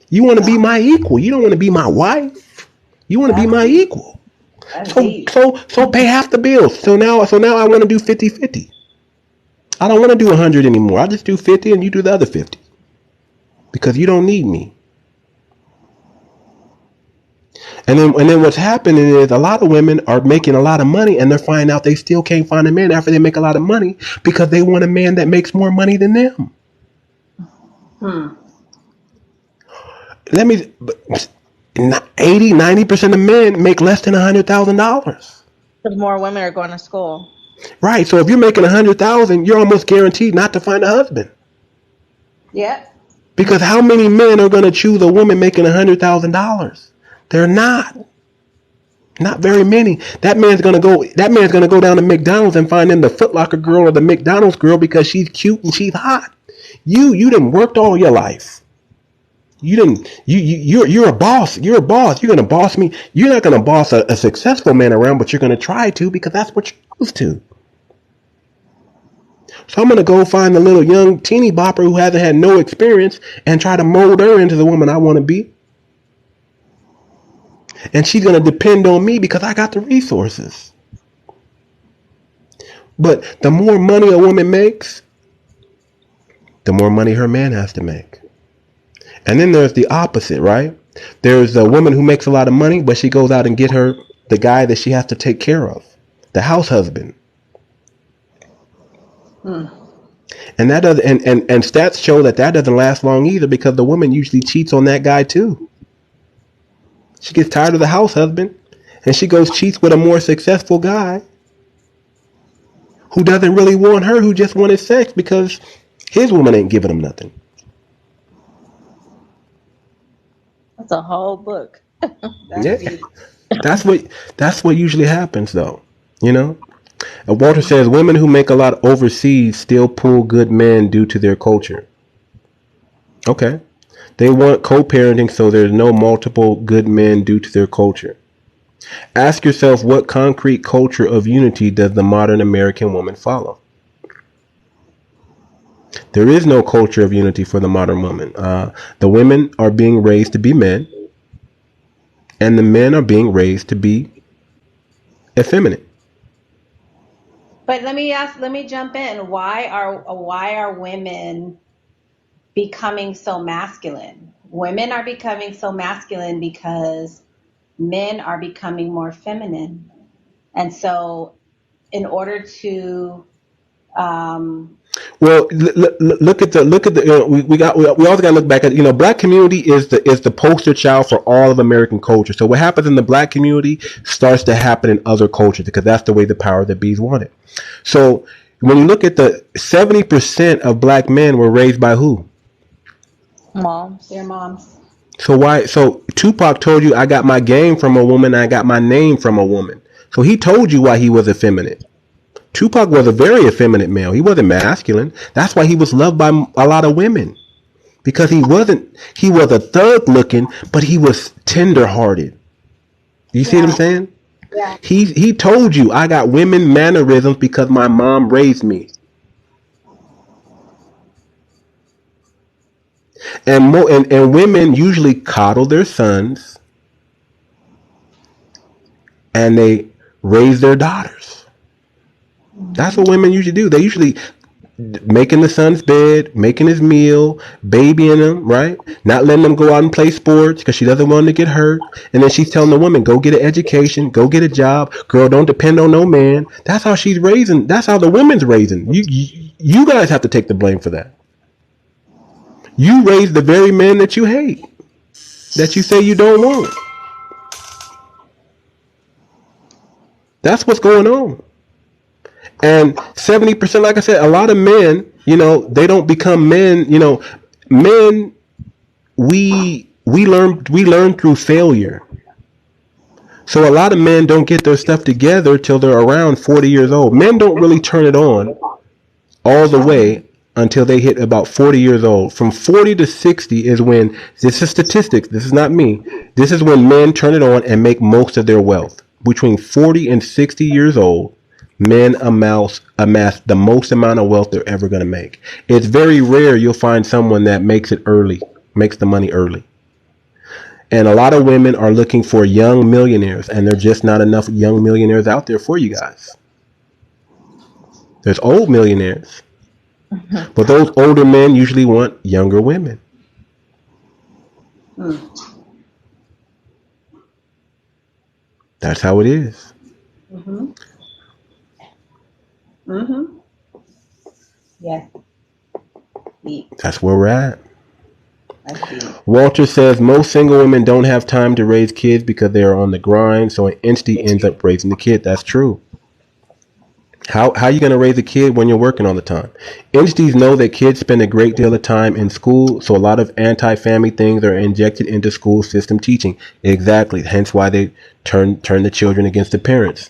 You want to be my equal. You don't want to be my wife. You want to be my equal. So pay half the bills. So now I want to do 50-50. I don't want to do 100 anymore. I just do 50 and you do the other 50. Because you don't need me. And then what's happening is a lot of women are making a lot of money and they're finding out they still can't find a man after they make a lot of money because they want a man that makes more money than them. Let me 80-90% of men make less than $100,000. Because more women are going to school. Right. So if you're making $100,000, you're almost guaranteed not to find a husband. Yeah. Because how many men are going to choose a woman making $100,000? They're not. Not very many. That man's gonna go down to McDonald's and find him the Foot Locker girl or the McDonald's girl because she's cute and she's hot. You done worked all your life. You're a boss. You're a boss. You're gonna boss me. You're not gonna boss a successful man around, but you're gonna try to because that's what you're used to. So I'm gonna go find the little young teeny bopper who hasn't had no experience and try to mold her into the woman I want to be. And she's going to depend on me because I got the resources. But the more money a woman makes, the more money her man has to make. And then there's the opposite, right? There's a woman who makes a lot of money, but she goes out and get her the guy that she has to take care of, the house husband. And that does, and stats show that doesn't last long either because the woman usually cheats on that guy too. She gets tired of the house husband and she goes cheats with a more successful guy who doesn't really want her, who just wanted sex because his woman ain't giving him nothing. That's a whole book. That's what usually happens though, you know? Walter says women who make a lot overseas still pull good men due to their culture. Okay. They want co-parenting so there's no multiple good men due to their culture. Ask yourself, what concrete culture of unity does the modern American woman follow? There is no culture of unity for the modern woman. The women are being raised to be men, and the men are being raised to be effeminate. But let me jump in. Why are women becoming so masculine? Women are becoming so masculine because men are becoming more feminine. And so in order to well, look at the we also got to look back at black community is the poster child for all of American culture. So what happens in the black community starts to happen in other cultures because that's the way the power that bees want it. So when you look at the 70% of black men were raised by who? Moms. Their moms. So Tupac told you, I got my game from a woman, I got my name from a woman. So he told you why he was effeminate. Tupac was a very effeminate male. He wasn't masculine. That's why he was loved by a lot of women. Because he was a thug looking, but he was tender hearted. You see what I'm saying? Yeah. He told you, I got women mannerisms because my mom raised me. And women usually coddle their sons and they raise their daughters. That's what women usually do. They usually making the son's bed, making his meal, babying him, right? Not letting them go out and play sports because she doesn't want him to get hurt. And then she's telling the woman, go get an education, go get a job. Girl, don't depend on no man. That's how she's raising. That's how the women's raising. You guys have to take the blame for that. You raise the very men that you hate, that you say you don't want. That's what's going on. And 70%, like I said, a lot of men, they don't become men. Men, we learn through failure. So a lot of men don't get their stuff together till they're around 40 years old. Men don't really turn it on all the way until they hit about 40 years old. From 40 to 60 is when, this is statistics, this is not me, this is when men turn it on and make most of their wealth. Between 40 and 60 years old, men amass the most amount of wealth they're ever going to make. It's very rare you'll find someone that makes it early, makes the money early. And a lot of women are looking for young millionaires, and there's just not enough young millionaires out there for you guys. There's old millionaires. But those older men usually want younger women. That's how it is. Yeah. That's where we're at. Walter says most single women don't have time to raise kids because they are on the grind, so an entity ends up raising the kid. That's true. How are you going to raise a kid when you're working all the time? Entities know that kids spend a great deal of time in school, so a lot of anti-family things are injected into school system teaching. Exactly. Hence why they turn the children against the parents.